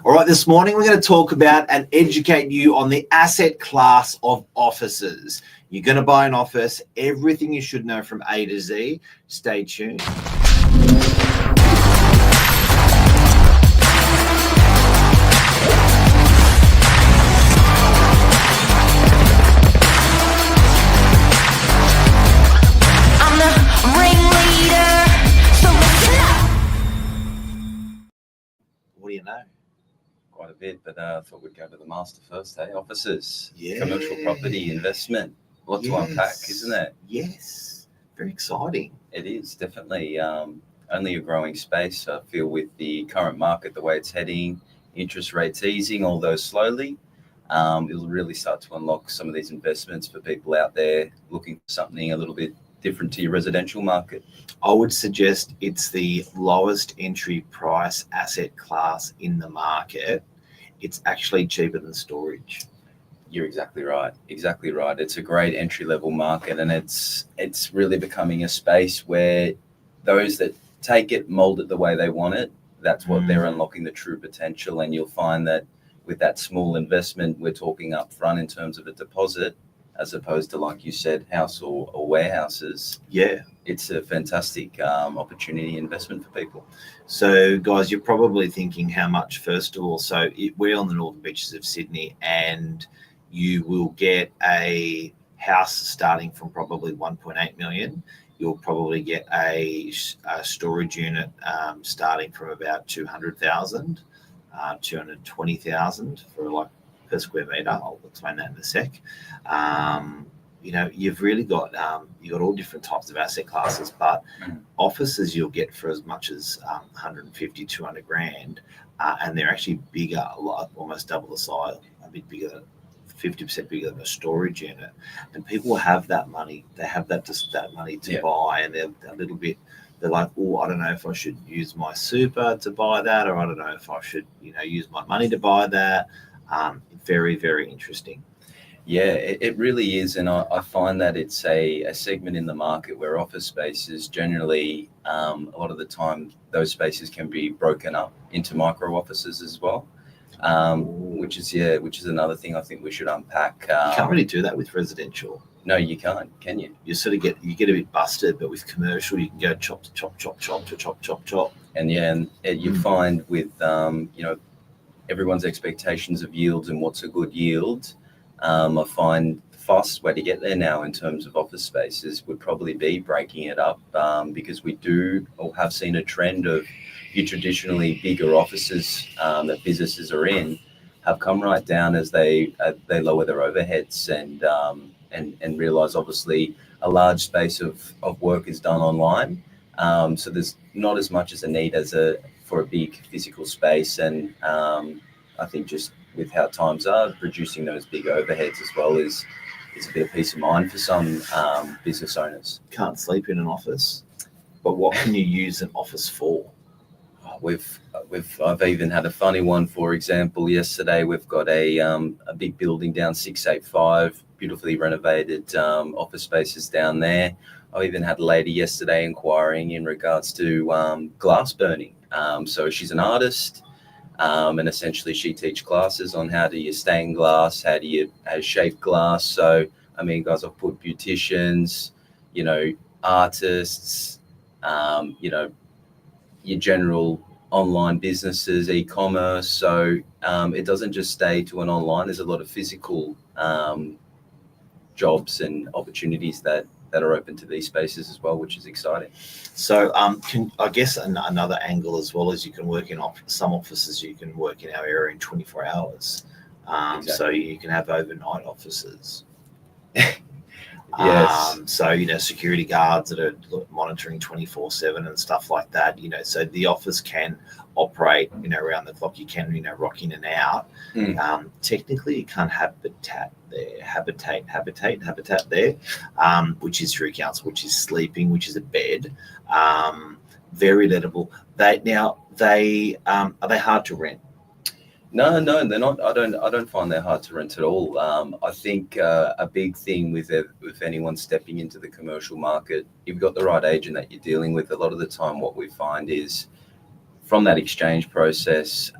All right, this morning we're going to talk about and educate you on the asset class of offices. You're going to buy an office, everything you should know from A to Z. Stay tuned. What do you know? Quite a bit, but I thought we'd go to the master first, hey? Offices, Yeah. Commercial property, investment. A lot to unpack, isn't it? Yes. Very exciting. It is, definitely. Only a growing space, I feel, with the current market, the way it's heading, interest rates easing, although slowly. It'll really start to unlock some of these investments for people out there looking for something a little bit different to your residential market. I would suggest it's the lowest entry price asset class in the market. It's actually cheaper than storage. You're exactly right. Exactly right. It's a great entry level market, and it's really becoming a space where those that take it, mold it the way they want it, that's what they're unlocking the true potential. And you'll find that with that small investment we're talking up front in terms of a deposit, as opposed to, like you said, house or warehouses. Yeah. It's a fantastic opportunity investment for people. So, guys, you're probably thinking how much, first of all. So we're on the northern beaches of Sydney, and you will get a house starting from probably 1.8 million. You'll probably get a storage unit starting from about 200,000, 220,000 for like per square meter. I'll explain that in a sec. You've really got all different types of asset classes, but offices you'll get for as much as 150, 200 grand, and they're actually bigger, almost double the size, a bit bigger, 50% bigger than a storage unit. And people have that money. They have that money to buy, and they're a little bit. They're like, oh, I don't know if I should use my super to buy that, or I don't know if I should, use my money to buy that. Very, very interesting. Yeah, it really is. And I find that it's a segment in the market where office spaces generally, a lot of the time, those spaces can be broken up into micro offices as well, which is another thing I think we should unpack. You can't really do that with residential. No, you can't, can you? You sort of get a bit busted, but with commercial, you can go chop to chop, chop, chop to chop, chop, chop. And you find with, everyone's expectations of yields and what's a good yield. I find the fastest way to get there now in terms of office spaces would probably be breaking it up, because we do or have seen a trend of your traditionally bigger offices that businesses are in have come right down as they lower their overheads and realize obviously a large space of work is done online. So there's not as much as a need for a big physical space, and I think just with how times are, reducing those big overheads as well is a bit of peace of mind for some business owners. Can't sleep in an office, but what can you use an office for? I've even had a funny one. For example, yesterday we've got a big building down 685, beautifully renovated office spaces down there. I even had a lady yesterday inquiring in regards to glass burning. So she's an artist. And essentially she teaches classes on how do you stain glass, how do you shape glass. So, I mean, guys, I've put beauticians, artists, your general online businesses, e-commerce. So it doesn't just stay to an online. There's a lot of physical jobs and opportunities that are open to these spaces as well, which is exciting. So I guess another angle as well is you can work in some offices, you can work in our area in 24 hours. Exactly. So you can have overnight offices. Yes. Security guards that are monitoring 24/7 and stuff like that, so the office can operate, around the clock. You can, rock in and out. Technically you can't habitate there, which is through council, which is sleeping, which is a bed. Very lettable. Are they hard to rent? No, they're not. I don't find they're hard to rent at all. I think a big thing with anyone stepping into the commercial market, you've got the right agent that you're dealing with. A lot of the time, what we find is from that exchange process,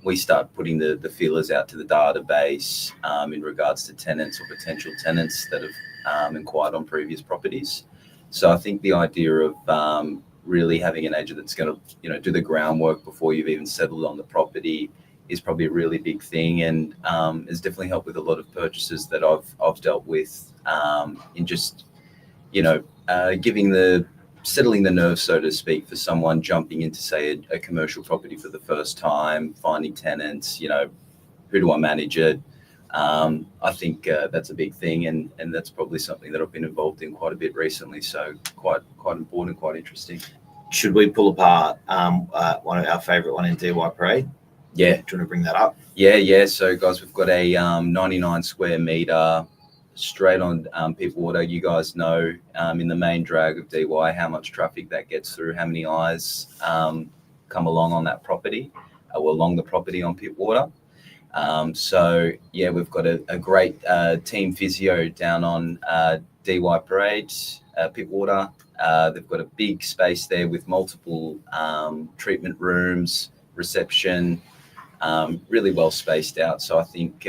we start putting the feelers out to the database in regards to tenants or potential tenants that have inquired on previous properties. So I think the idea of really having an agent that's going to do the groundwork before you've even settled on the property is probably a really big thing, and has definitely helped with a lot of purchases that I've dealt with in just settling the nerves, so to speak, for someone jumping into, say, a commercial property for the first time, finding tenants, who do I manage it? I think that's a big thing, and that's probably something that I've been involved in quite a bit recently. So quite important, quite interesting. Should we pull apart one of our favourite one in DY Parade? Yeah. Do you want to bring that up? Yeah. So guys, we've got a 99 square metre straight on Pittwater. You guys know in the main drag of DY how much traffic that gets through, how many eyes come along on that property, or along the property on Pittwater. So yeah, we've got a great team physio down on DY Parade, Pittwater. They've got a big space there with multiple treatment rooms, reception, really well spaced out. So I think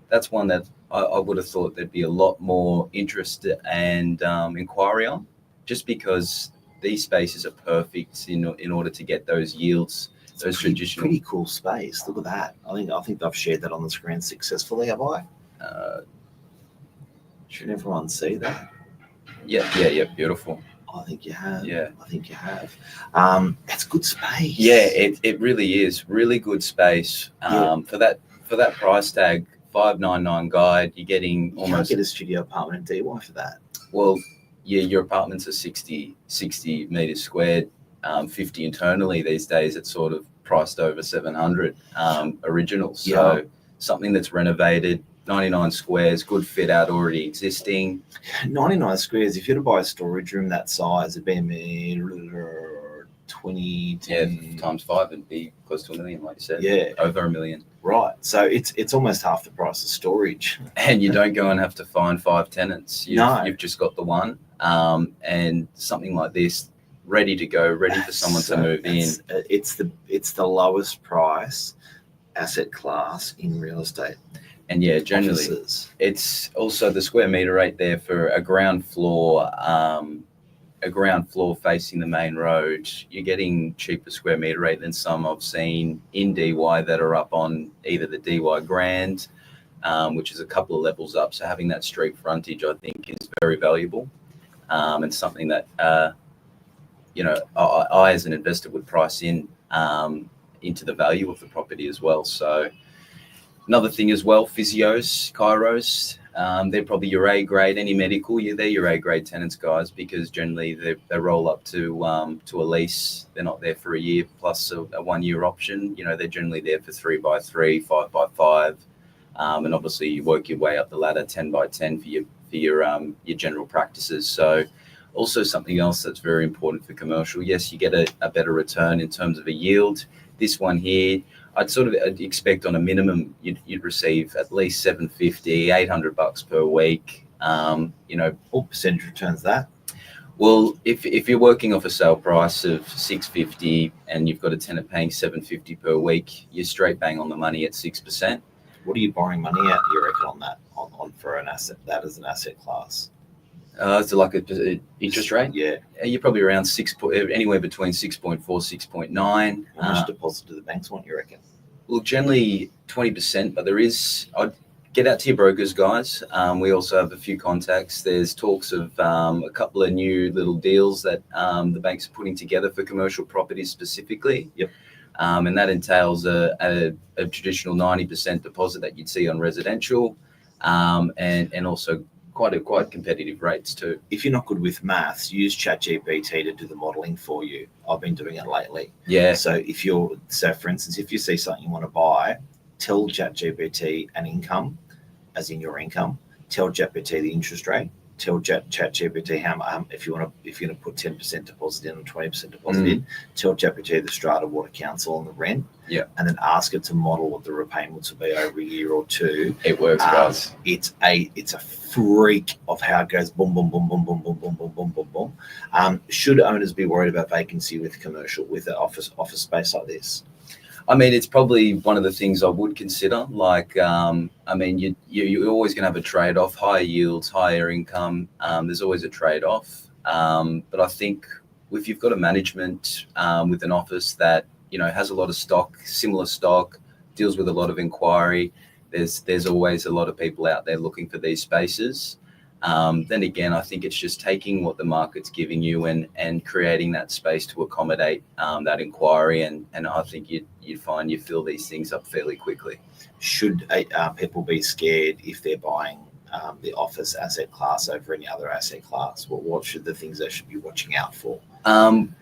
that's one that I would have thought there'd be a lot more interest and inquiry on, just because these spaces are perfect in order to get those yields. Those traditional, pretty cool space. Look at that. I think I've shared that on the screen successfully. Have I? Should everyone see that? Yeah. Beautiful. I think you have. Yeah. I think you have. It's good space. Yeah, it really is really good space. For that price tag, $599 guide, you're getting almost. You can't get a studio apartment in DY for that. Well, yeah, your apartments are 60 meters squared, 50 internally these days. It's sort of priced over 700 original. So something that's renovated, 99 squares, good fit out, already existing. 99 squares. If you were to buy a storage room that size, it'd be 20 times 5 would be close to $1 million, like you said. Yeah, over $1 million. Right. So it's almost half the price of storage. And you don't go and have to find 5 tenants. You've just got the one. And something like this, ready to go, ready for someone to move in. It's the lowest price asset class in real estate. And yeah, generally offices. It's also the square meter rate there for a ground floor facing the main road. You're getting cheaper square meter rate than some I've seen in DY that are up on either the DY Grand, which is a couple of levels up. So having that street frontage, I think, is very valuable, and something that I as an investor would price in into the value of the property as well. So another thing as well, physios, chiros, they're probably your A grade. Any medical, they're your A grade tenants, guys, because generally they roll up to a lease. They're not there for a year plus a 1 year option. They're generally there for 3x3, 5x5, and obviously you work your way up the ladder 10x10 for your general practices. So also something else that's very important for commercial. Yes, you get a better return in terms of a yield. This one here, I'd expect on a minimum you'd receive at least $750, $800 per week. What percentage returns that? Well, if you're working off a sale price of $650 and you've got a tenant paying $750 per week, you're straight bang on the money at 6%. What are you borrowing money at, do you reckon, on that, on for an asset, that as an asset class? It's like an interest rate. Yeah, you're probably around anywhere between 6.4, 6.9. How much deposit do the banks want, you reckon? Well, generally 20%, but I'd get out to your brokers, guys. We also have a few contacts. There's talks of a couple of new little deals that the banks are putting together for commercial properties specifically. Yep. And that entails a traditional 90% deposit that you'd see on residential, and also quite competitive rates too. If you're not good with maths, use ChatGPT to do the modeling for you. I've been doing it lately. Yeah. So for instance, if you see something you want to buy, tell ChatGPT an income, as in your income. Tell ChatGPT the interest rate. Tell ChatGPT how if you're going to put 10% deposit in or 20% deposit in. Tell ChatGPT the strata, water council, and the rent. Yeah. And then ask it to model what the repayments will be over a year or two. It works, guys. It's a freak of how it goes. Boom, boom, boom, boom, boom, boom, boom, boom, boom, boom, boom. Should owners be worried about vacancy with an office space like this? I mean, it's probably one of the things I would consider. Like, I mean, you're always going to have a trade-off: higher yields, higher income. There's always a trade-off. But I think if you've got a management with an office that has a lot of stock, similar stock, deals with a lot of inquiry, there's always a lot of people out there looking for these spaces. Then again, I think it's just taking what the market's giving you and creating that space to accommodate that inquiry. And I think you'd find you fill these things up fairly quickly. Should people be scared if they're buying the office asset class over any other asset class? What should the things they should be watching out for?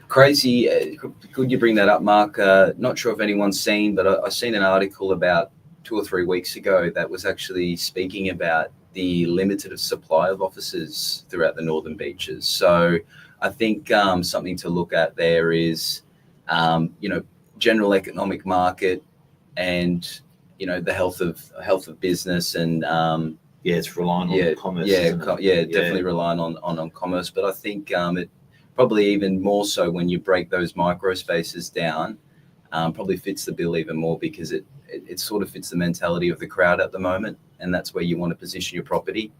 Crazy. Could you bring that up, Mark? Not sure if anyone's seen, but I seen an article about 2 or 3 weeks ago that was actually speaking about the limited supply of offices throughout the Northern Beaches. So I think something to look at there is, general economic market and, the health of business and, it's relying on commerce. Definitely relying on commerce. But I think it probably even more so when you break those micro spaces down, probably fits the bill even more because it sort of fits the mentality of the crowd at the moment. And that's where you want to position your property,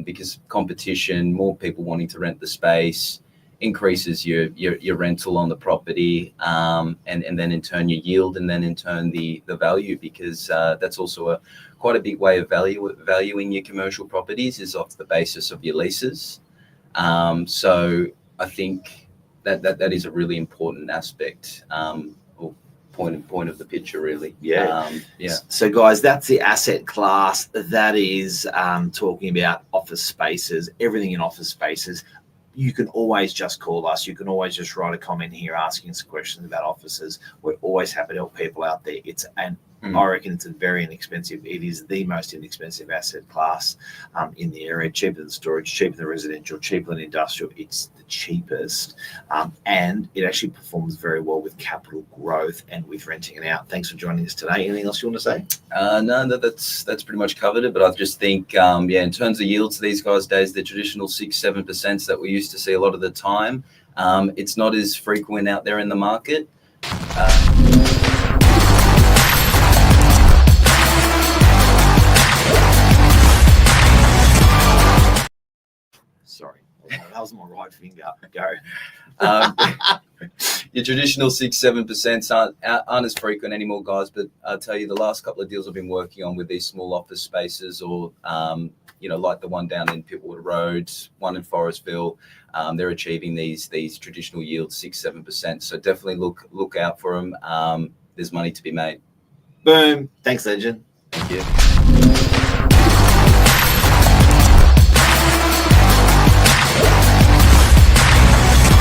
because competition, more people wanting to rent the space, increases your rental on the property, and then in turn your yield, and then in turn the value, because that's also quite a big way of valuing your commercial properties is off the basis of your leases. So I think that is a really important aspect. Point of the picture, really. So guys, that's the asset class. That is talking about office spaces, everything in office spaces. You can always just call us. You can always just write a comment here asking us questions about offices. We're always happy to help people out there. I reckon it's a very inexpensive. It is the most inexpensive asset class in the area. Cheaper than storage, cheaper than residential, cheaper than industrial. It's the cheapest, and it actually performs very well with capital growth and with renting it out. Thanks for joining us today. Anything else you want to say? No, that's pretty much covered it. But I just think, in terms of yields these guys' days, the traditional 6-7% that we used to see a lot of the time, it's not as frequent out there in the market. Sorry, that was my right finger. Go. Your traditional 6-7% aren't as frequent anymore, guys. But I'll tell you, the last couple of deals I've been working on with these small office spaces, or like the one down in Pittwater Road, one in Forestville, they're achieving these traditional yields 6-7%. So definitely look out for them. There's money to be made. Boom. Thanks, Legend. Thank you.